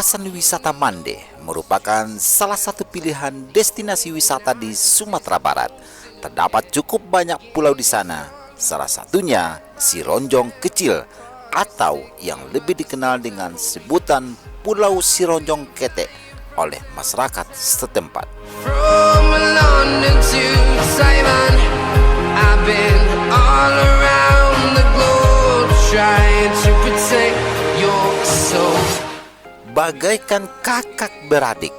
Kawasan wisata Mande merupakan salah satu pilihan destinasi wisata di Sumatera Barat. Terdapat cukup banyak pulau di sana, salah satunya Sironjong Kecil atau yang lebih dikenal dengan sebutan Pulau Sironjong Ketek oleh masyarakat setempat. From London to Taiwan, I've been all around the globe trying to protect your soul. Bagaikan kakak beradik,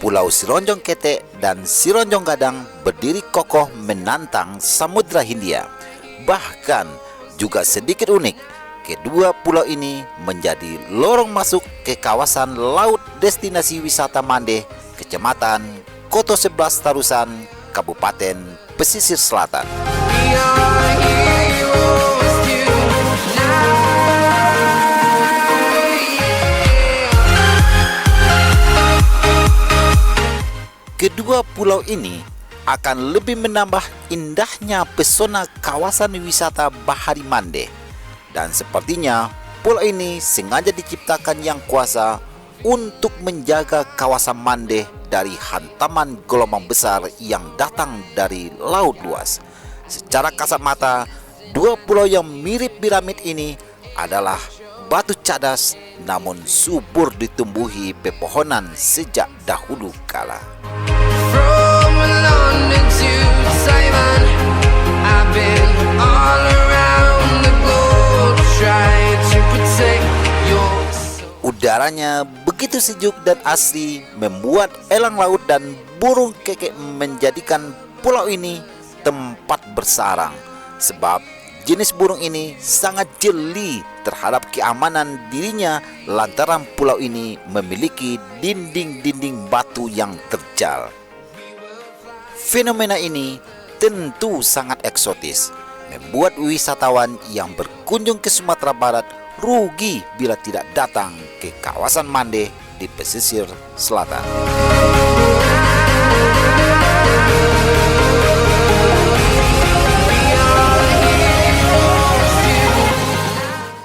Pulau Sironjong Ketek dan Sironjong Gadang berdiri kokoh menantang Samudra Hindia. Bahkan juga sedikit unik, kedua pulau ini menjadi lorong masuk ke kawasan laut destinasi wisata Mande, Kecamatan Koto 11 Tarusan, Kabupaten Pesisir Selatan. We are heroes tonight. Kedua pulau ini akan lebih menambah indahnya pesona kawasan wisata Bahari Mande. Dan sepertinya pulau ini sengaja diciptakan yang kuasa untuk menjaga kawasan Mande dari hantaman gelombang besar yang datang dari laut luas. Secara kasat mata, dua pulau yang mirip piramid ini adalah batu cadas namun subur ditumbuhi pepohonan sejak dahulu kala. From London to Taiwan, I've been all around the globe trying to protect your soul. Udaranya begitu sejuk dan asri membuat elang laut dan burung kekek menjadikan pulau ini tempat bersarang. Sebab jenis burung ini sangat jeli terhadap keamanan dirinya lantaran pulau ini memiliki dinding-dinding batu yang terjal. Fenomena ini tentu sangat eksotis, membuat wisatawan yang berkunjung ke Sumatera Barat rugi bila tidak datang ke kawasan Mande di pesisir selatan.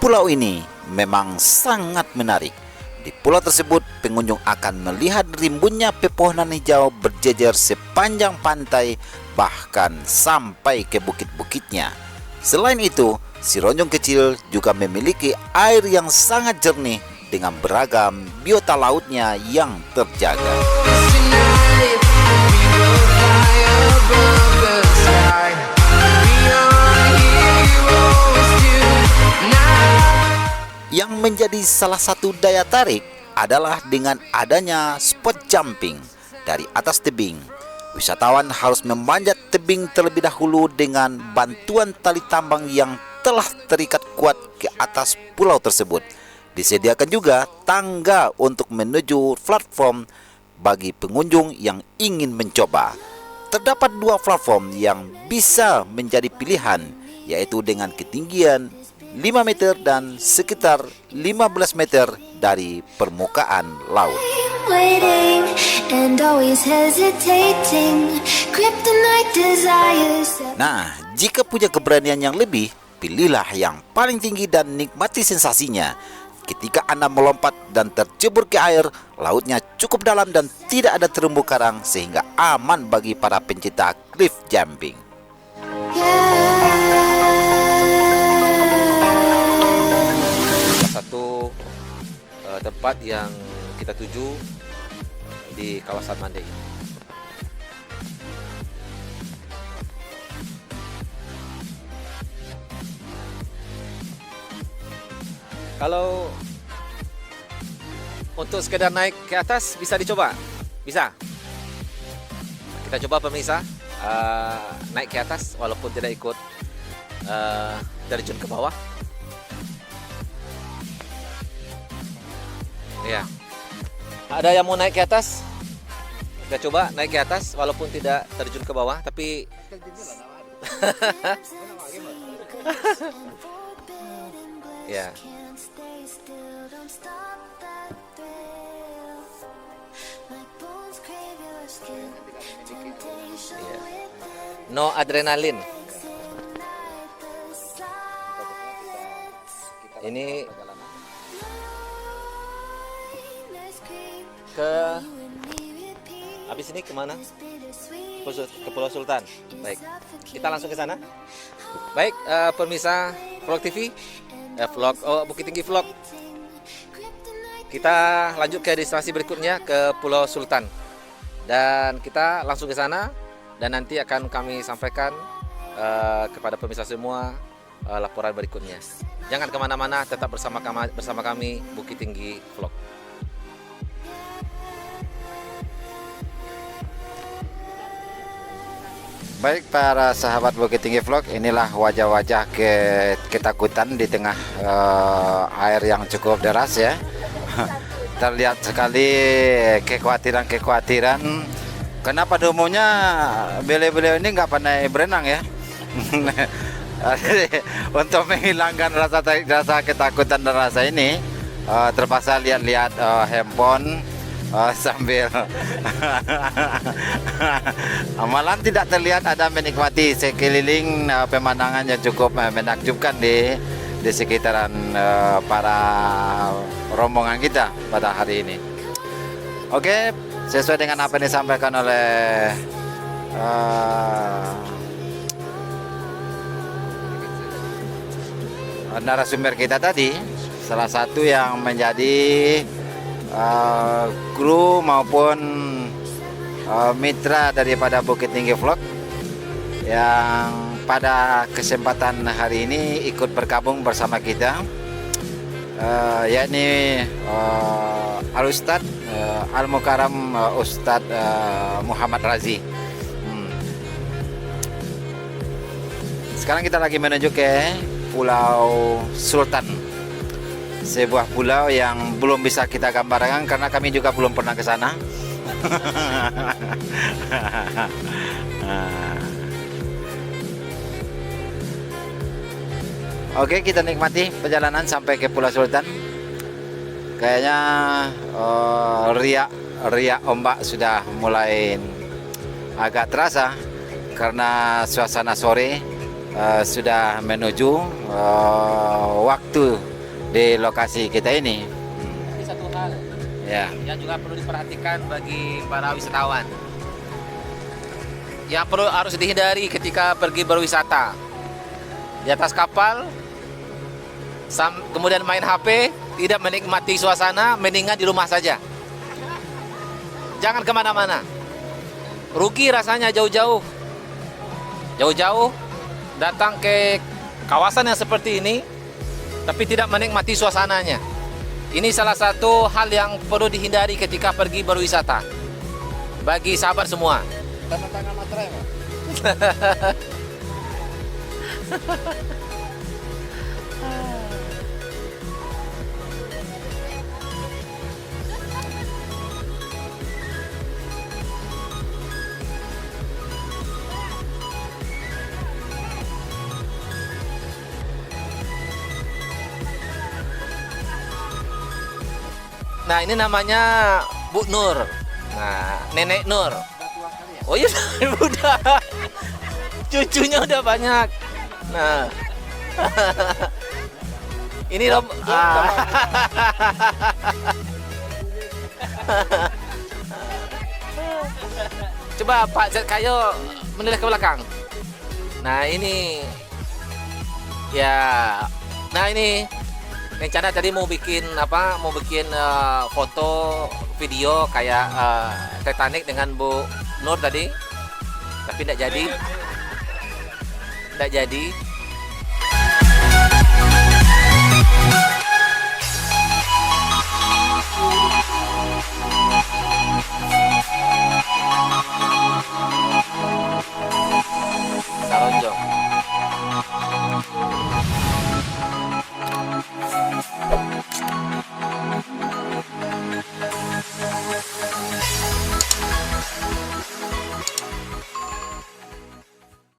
Pulau ini memang sangat menarik. Di pulau tersebut, pengunjung akan melihat rimbunnya pepohonan hijau berjejer sepanjang pantai, bahkan sampai ke bukit-bukitnya. Selain itu, Sironjong Kecil juga memiliki air yang sangat jernih dengan beragam biota lautnya yang terjaga. Tonight, we will fly above the sky. We are heroes tonight. Yang menjadi salah satu daya tarik adalah dengan adanya spot jumping dari atas tebing. Wisatawan harus memanjat tebing terlebih dahulu dengan bantuan tali tambang yang telah terikat kuat ke atas pulau tersebut. Disediakan juga tangga untuk menuju platform bagi pengunjung yang ingin mencoba. Terdapat dua platform yang bisa menjadi pilihan, yaitu dengan ketinggian 5 meter dan sekitar 15 meter dari permukaan laut. Waiting and always hesitating, kryptonite desires. Nah, jika punya keberanian yang lebih, pilihlah yang paling tinggi dan nikmati sensasinya. Ketika Anda melompat dan tercebur ke air, lautnya cukup dalam dan tidak ada terumbu karang sehingga aman bagi para pencinta cliff jumping. Satu tempat yang kita tuju di kawasan Mande ini. Kalau untuk sekedar naik ke atas bisa dicoba, bisa. Kita coba pemirsa naik ke atas walaupun tidak ikut terjun ke bawah. Ya. Ada yang mau naik ke atas? Kita coba naik ke atas walaupun tidak terjun ke bawah, tapi ya. Ya. No adrenalin. Ini ke habis ini kemana? Ke Pulau Sultan. Baik, kita langsung ke sana. Baik, pemirsa Vlog TV, vlog Bukit Tinggi Vlog. Kita lanjut ke destinasi berikutnya ke Pulau Sultan. Dan kita langsung ke sana dan nanti akan kami sampaikan kepada pemirsa semua laporan berikutnya. Jangan kemana-mana, tetap bersama kami Bukit Tinggi Vlog. Baik para sahabat Bukit Tinggi Vlog, inilah wajah-wajah ketakutan di tengah air yang cukup deras ya. Terlihat sekali kekhawatiran. Karena pada umumnya beliau-beliau ini nggak pandai berenang ya. Untuk menghilangkan rasa ketakutan dan rasa ini, terpaksa lihat-lihat handphone sambil malam tidak terlihat ada menikmati sekeliling pemandangan yang cukup menakjubkan di sekitaran para rombongan kita pada hari ini. Oke, sesuai dengan apa yang disampaikan oleh narasumber kita tadi, salah satu yang menjadi kru maupun mitra daripada Bukit Tinggi Vlog yang pada kesempatan hari ini ikut bergabung bersama kita, yakni Al-Ustadz Al-Mukarram Ustadz Muhammad Razi. Sekarang kita lagi menuju ke Pulau Sultan, sebuah pulau yang belum bisa kita gambarkan karena kami juga belum pernah ke sana. Oke, kita nikmati perjalanan sampai ke Pulau Sultan. Kayaknya riak ombak sudah mulai agak terasa karena suasana sore sudah menuju waktu di lokasi kita ini. Ini satu hal Ya, yang juga perlu diperhatikan bagi para wisatawan. Yang harus dihindari ketika pergi berwisata. Di atas kapal, kemudian main HP, tidak menikmati suasana, mendingan di rumah saja. Jangan kemana-mana. Rugi rasanya jauh-jauh datang ke kawasan yang seperti ini, tapi tidak menikmati suasananya. Ini salah satu hal yang perlu dihindari ketika pergi berwisata. Bagi sahabat semua. tanda tangan materai, Pak. Nah, ini namanya Bu Nur. Nah, Nenek Nur. Oh iya, udah. Cucunya udah banyak. Nah. Ini Coba Pak Kayo menoleh ke belakang. Nah, ini. Ya. Nah, ini rencana tadi mau bikin apa? Mau bikin foto, video kayak Titanic dengan Bu Nur tadi, tapi tidak jadi.